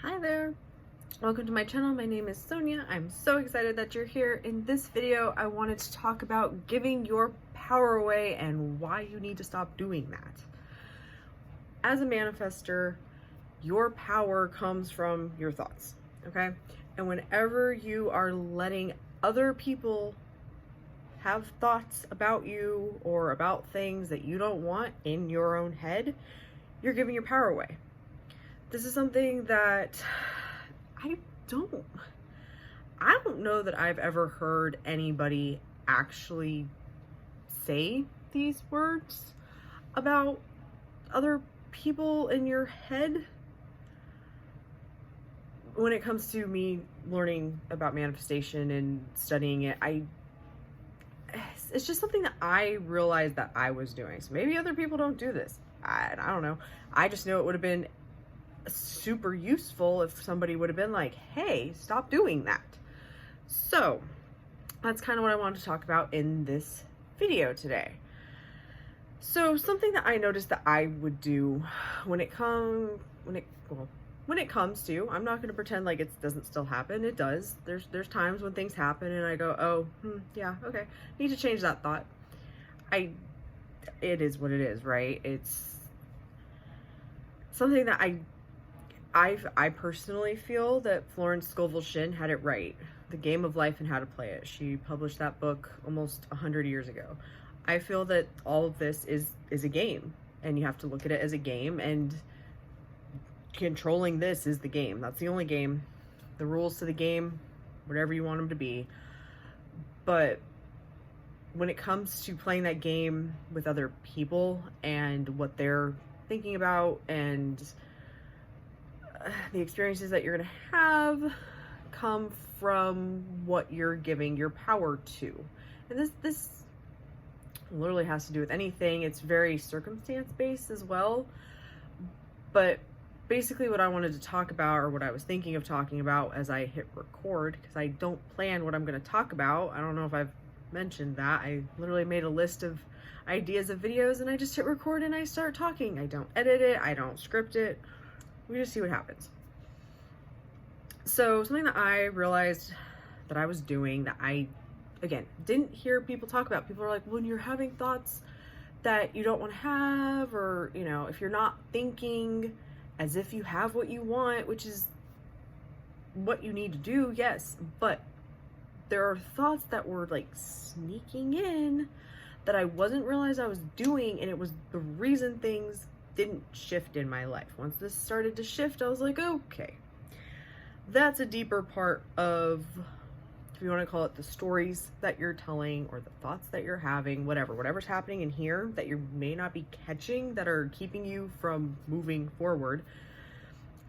Hi there, welcome to my channel. My name is Sonia. I'm so excited that you're here. In this video, I wanted to talk about giving your power away and why you need to stop doing that. As a manifester, your power comes from your thoughts, okay? And whenever you are letting other people have thoughts about you or about things that you don't want in your own head, you're giving your power away. This is something that I don't know that I've ever heard anybody actually say these words about other people in your head. When it comes to me learning about manifestation and studying it, it's just something that I realized that I was doing. So maybe other people don't do this. I don't know. I just know it would have been super useful if somebody would have been like, hey, stop doing that. So that's kind of what I wanted to talk about in this video today. So something that I noticed that I would do when it comes to, I'm not going to pretend like it doesn't still happen. It does. There's times when things happen and I go, oh, yeah, okay, need to change that thought. It is what it is, right? It's something that I personally feel that Florence Scovel Shinn had it right. The Game of Life and How to Play It. She published that book almost 100 years ago. I feel that all of this is a game, and you have to look at it as a game, and controlling this is the game. That's the only game. The rules to the game, whatever you want them to be. But when it comes to playing that game with other people and what they're thinking about and the experiences that you're going to have come from what you're giving your power to. And this literally has to do with anything. It's very circumstance based as well. But basically what I wanted to talk about, or what I was thinking of talking about as I hit record, because I don't plan what I'm going to talk about. I don't know if I've mentioned that. I literally made a list of ideas of videos and I just hit record and I start talking. I don't edit it. I don't script it. We just see what happens. So something that I realized that I was doing that I, again, didn't hear people talk about. People are like, when you're having thoughts that you don't want to have, or, you know, if you're not thinking as if you have what you want, which is what you need to do, yes, but there are thoughts that were like sneaking in that I wasn't realize I was doing, and it was the reason things didn't shift in my life. Once this started to shift, I was like, okay, that's a deeper part of, if you want to call it, the stories that you're telling or the thoughts that you're having, whatever's happening in here that you may not be catching that are keeping you from moving forward,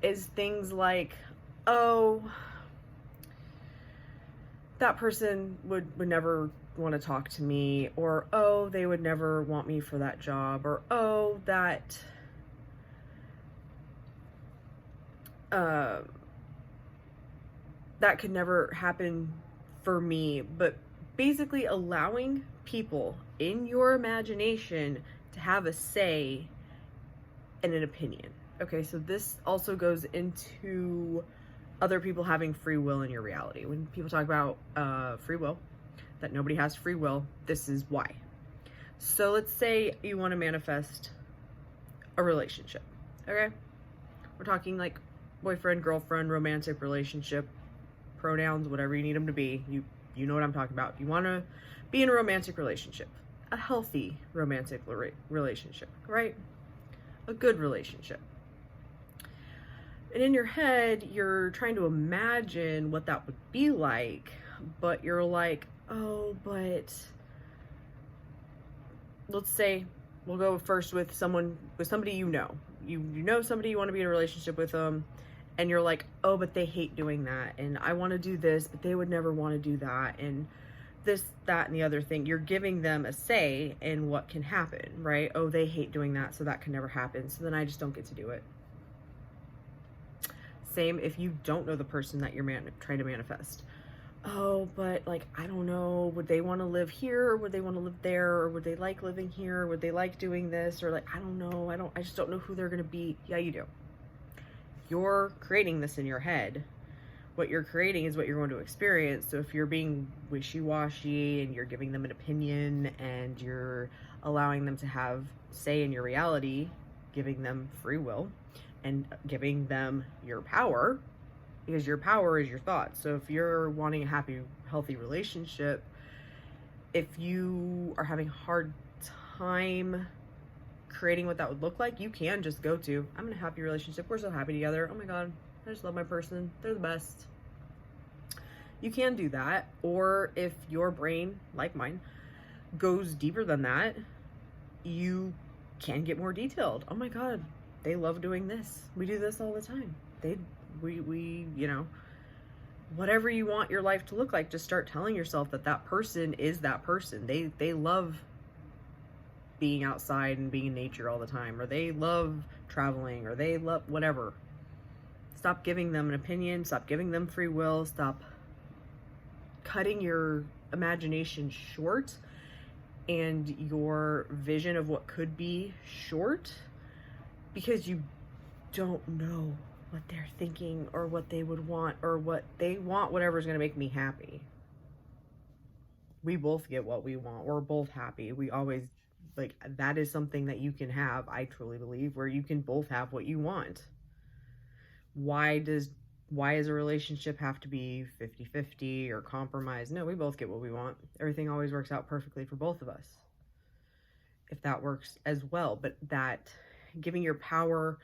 is things like, oh, that person would never want to talk to me, or oh, they would never want me for that job, or oh, that that could never happen for me. But basically allowing people in your imagination to have a say and an opinion. Okay, so this also goes into other people having free will in your reality. When people talk about free will, that nobody has free will, this is why. So let's say you want to manifest a relationship, okay? We're talking like boyfriend, girlfriend, romantic relationship, pronouns, whatever you need them to be. You know what I'm talking about. You want to be in a romantic relationship, a healthy romantic relationship, right? A good relationship. And in your head, you're trying to imagine what that would be like, but you're like, oh, but let's say we'll go first with somebody you know. You know somebody, you want to be in a relationship with them, and you're like, oh, but they hate doing that, and I want to do this, but they would never want to do that, and this, that, and the other thing. You're giving them a say in what can happen, right? Oh, they hate doing that, so that can never happen, so then I just don't get to do it. Same if you don't know the person that you're trying to manifest. Oh, but like, I don't know, would they want to live here, or would they want to live there, or would they like living here, or would they like doing this, or like, I don't know, I just don't know who they're going to be. Yeah, you do. you're creating this in your head. What you're creating is what you're going to experience. So if you're being wishy-washy and you're giving them an opinion and you're allowing them to have say in your reality, giving them free will and giving them your power, because your power is your thoughts. So if you're wanting a happy, healthy relationship, if you are having a hard time creating what that would look like, you can just go to, I'm in a happy relationship, we're so happy together, oh my god, I just love my person, they're the best. You can do that. Or if your brain, like mine, goes deeper than that, you can get more detailed. Oh my god, they love doing this, we do this all the time, we you know, whatever you want your life to look like, just start telling yourself that that person is that person. They love being outside and being in nature all the time, or they love traveling, or they love whatever. Stop giving them an opinion, stop giving them free will, stop cutting your imagination short and your vision of what could be short, because you don't know what they're thinking or what they would want, or what they want, whatever's going to make me happy. We both get what we want. We're both happy. We always, like, that is something that you can have, I truly believe, where you can both have what you want. Why does a relationship have to be 50-50 or compromise? No, we both get what we want. Everything always works out perfectly for both of us, if that works as well. But that giving your power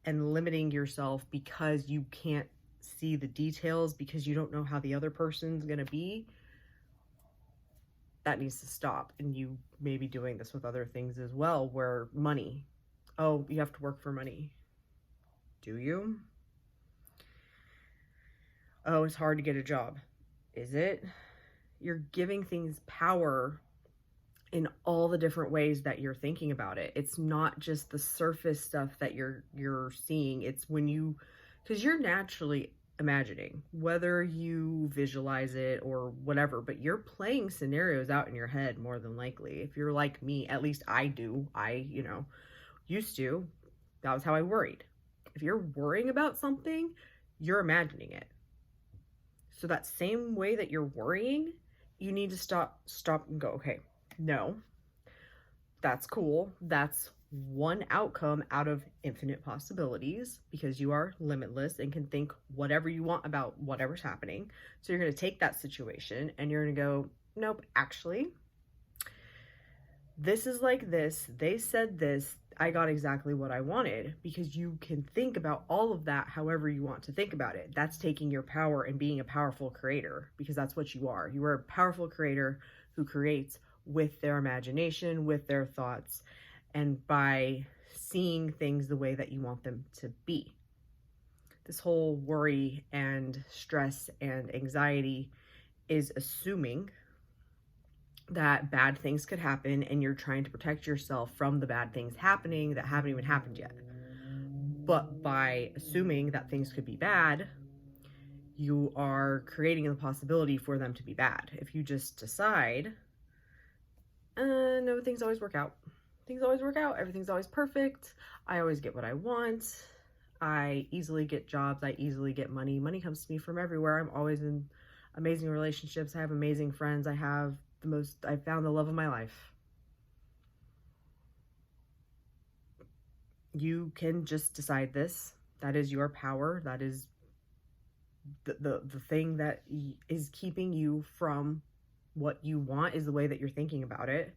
and limiting yourself because you can't see the details, because you don't know how the other person's gonna be, that needs to stop. And you may be doing this with other things as well, where money, oh, you have to work for money. Do you? Oh, it's hard to get a job. Is it? You're giving things power in all the different ways that you're thinking about it. It's not just the surface stuff that you're seeing. It's when you, because you're naturally imagining, whether you visualize it or whatever, but you're playing scenarios out in your head more than likely. If you're like me, at least I do. I, used to. That was how I worried. If you're worrying about something, you're imagining it. So that same way that you're worrying, you need to stop and go, okay, no, that's cool. That's one outcome out of infinite possibilities, because you are limitless and can think whatever you want about whatever's happening. So you're going to take that situation and you're going to go, nope, actually, this is like this. They said this. I got exactly what I wanted, because you can think about all of that however you want to think about it. That's taking your power and being a powerful creator, because that's what you are. You are a powerful creator who creates with their imagination, with their thoughts, and by seeing things the way that you want them to be. This whole worry and stress and anxiety is assuming that bad things could happen, and you're trying to protect yourself from the bad things happening that haven't even happened yet. But by assuming that things could be bad, you are creating the possibility for them to be bad. If you just decide, no, things always work out. Things always work out. Everything's always perfect. I always get what I want. I easily get jobs. I easily get money. Money comes to me from everywhere. I'm always in amazing relationships. I have amazing friends. I found the love of my life. You can just decide this. That is your power. That is the thing that is keeping you from what you want, is the way that you're thinking about it.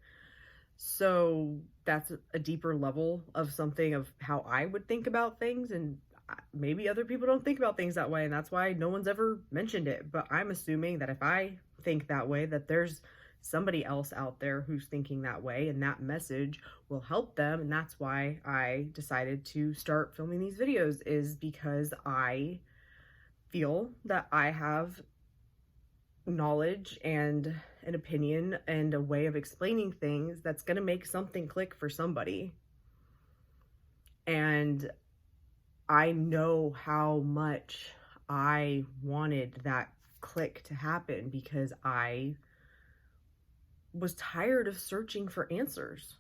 So that's a deeper level of something of how I would think about things, and maybe other people don't think about things that way, and that's why no one's ever mentioned it. But I'm assuming that if I think that way, that there's somebody else out there who's thinking that way, and that message will help them. And that's why I decided to start filming these videos, is because I feel that I have knowledge and an opinion and a way of explaining things that's going to make something click for somebody. And I know how much I wanted that click to happen, because I was tired of searching for answers.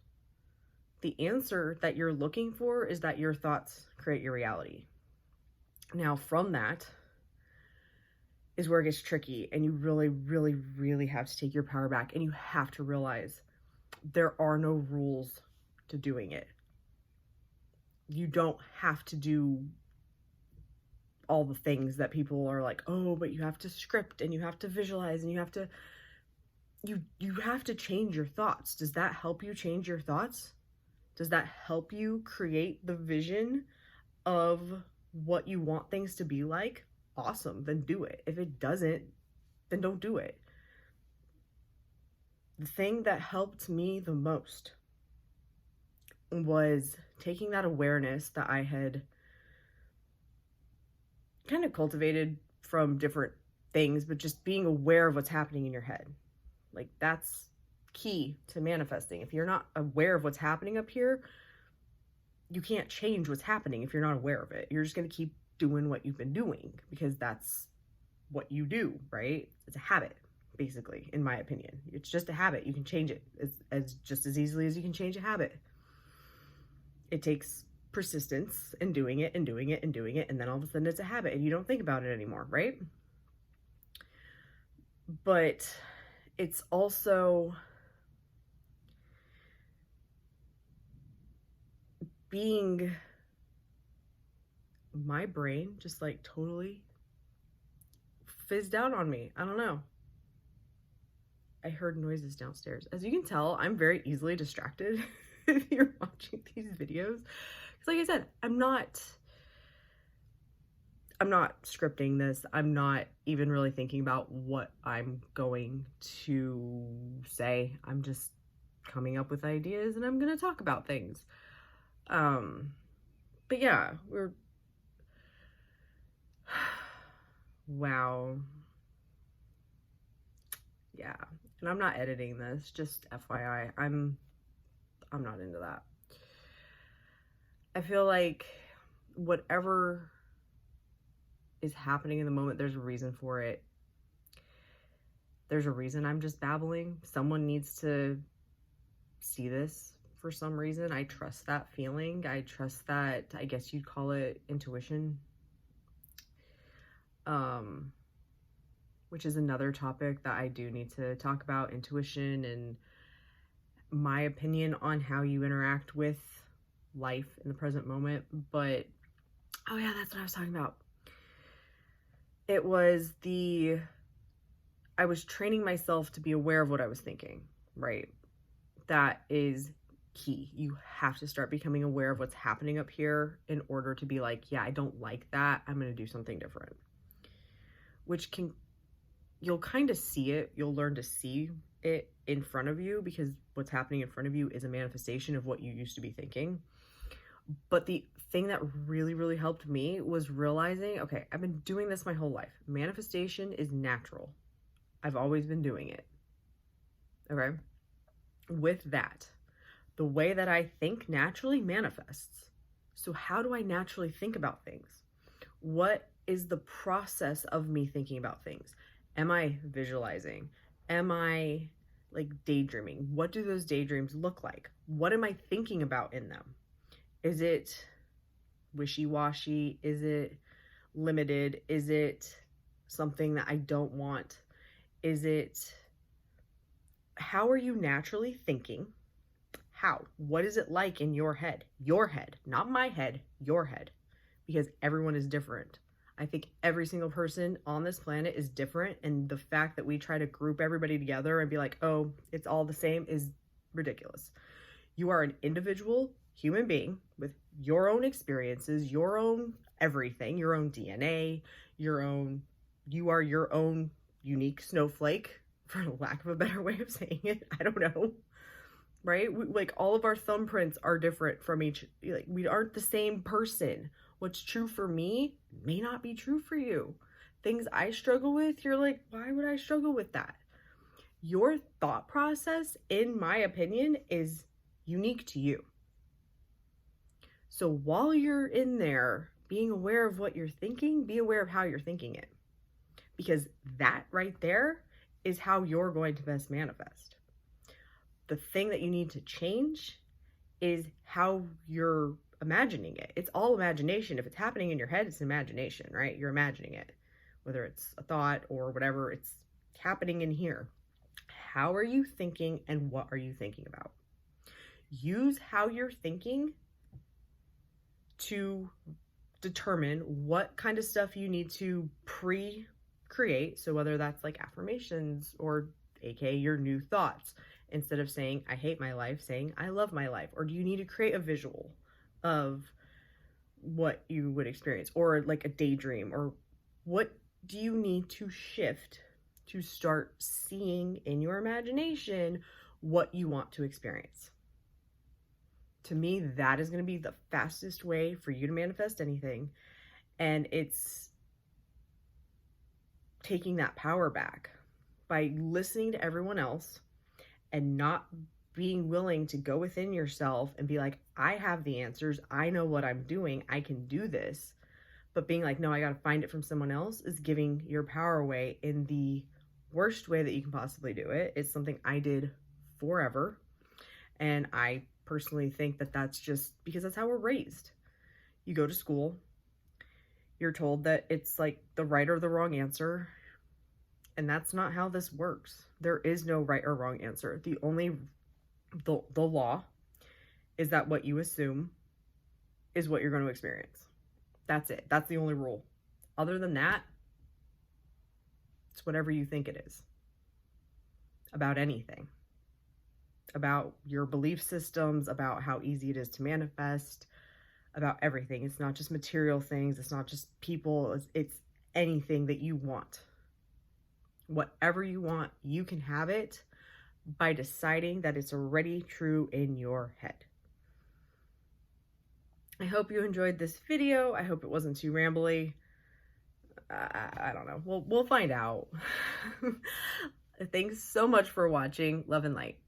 The answer that you're looking for is that your thoughts create your reality. Now, from that is where it gets tricky, and you really, really, really have to take your power back, and you have to realize there are no rules to doing it. You don't have to do all the things that people are like, oh, but you have to script and you have to visualize and you have to change your thoughts. Does that help you change your thoughts? Does that help you create the vision of what you want things to be like? Awesome, then do it. If it doesn't, then don't do it. The thing that helped me the most was taking that awareness that I had kind of cultivated from different things, but just being aware of what's happening in your head. Like, that's key to manifesting. If you're not aware of what's happening up here, you can't change what's happening if you're not aware of it. You're just going to keep doing what you've been doing because that's what you do, right? It's a habit, basically, in my opinion. It's just a habit. You can change it as just as easily as you can change a habit. It takes persistence and doing it and doing it and doing it, and then all of a sudden it's a habit and you don't think about it anymore, right? But it's also being, my brain just like totally fizzed out on me. I don't know. I heard noises downstairs. As you can tell, I'm very easily distracted if you're watching these videos. Because like I said, I'm not scripting this. I'm not even really thinking about what I'm going to say. I'm just coming up with ideas and I'm going to talk about things. But yeah, wow. Yeah. And I'm not editing this, just FYI. I'm not into that. I feel like whatever is happening in the moment, there's a reason for it. There's a reason I'm just babbling. Someone needs to see this for some reason. I trust that feeling. I trust that, I guess you'd call it intuition. Which is another topic that I do need to talk about, intuition and my opinion on how you interact with life in the present moment. But, oh yeah, that's what I was talking about. It was I was training myself to be aware of what I was thinking, right? That is key. You have to start becoming aware of what's happening up here in order to be like, yeah, I don't like that. I'm going to do something different. Which you'll kind of see it. You'll learn to see it in front of you because what's happening in front of you is a manifestation of what you used to be thinking. But the thing that really, really helped me was realizing, okay, I've been doing this my whole life. Manifestation is natural. I've always been doing it. Okay? With that, the way that I think naturally manifests. So how do I naturally think about things? What is the process of me thinking about things? Am I visualizing? Am I like daydreaming? What do those daydreams look like? What am I thinking about in them? Is it wishy-washy? Is it limited? Is it something that I don't want? Is it, how are you naturally thinking? How? What is it like in your head? Your head, not my head, your head. Because everyone is different. I think every single person on this planet is different, and the fact that we try to group everybody together and be like, oh, it's all the same is ridiculous. You are an individual human being with your own experiences, your own everything, your own DNA, you are your own unique snowflake, for lack of a better way of saying it. I don't know. Right? Like, all of our thumbprints are different from like, we aren't the same person. What's true for me may not be true for you. Things I struggle with, you're like, why would I struggle with that? Your thought process, in my opinion, is unique to you. So while you're in there being aware of what you're thinking, be aware of how you're thinking it. Because that right there is how you're going to best manifest. The thing that you need to change is how you're imagining it. It's all imagination. If it's happening in your head, it's imagination, right? You're imagining it, whether it's a thought or whatever, it's happening in here. How are you thinking and what are you thinking about? Use how you're thinking to determine what kind of stuff you need to pre-create. So whether that's like affirmations or aka your new thoughts, instead of saying I hate my life, saying I love my life. Or do you need to create a visual of what you would experience, or like a daydream, or what do you need to shift to start seeing in your imagination what you want to experience? To me, that is going to be the fastest way for you to manifest anything. And it's taking that power back by listening to everyone else and not being willing to go within yourself and be like, I have the answers. I know what I'm doing. I can do this. But being like, no, I got to find it from someone else, is giving your power away in the worst way that you can possibly do it. It's something I did forever. And I personally think that that's just because that's how we're raised. You go to school, you're told that it's like the right or the wrong answer. And that's not how this works. There is no right or wrong answer. The law is that what you assume is what you're going to experience. That's it. That's the only rule. Other than that, it's whatever you think it is about anything, about your belief systems, about how easy it is to manifest, about everything. It's not just material things. It's not just people. It's anything that you want. Whatever you want, you can have it by deciding that it's already true in your head. I hope you enjoyed this video. I hope it wasn't too rambly. I don't know. We'll find out. Thanks so much for watching. Love and light.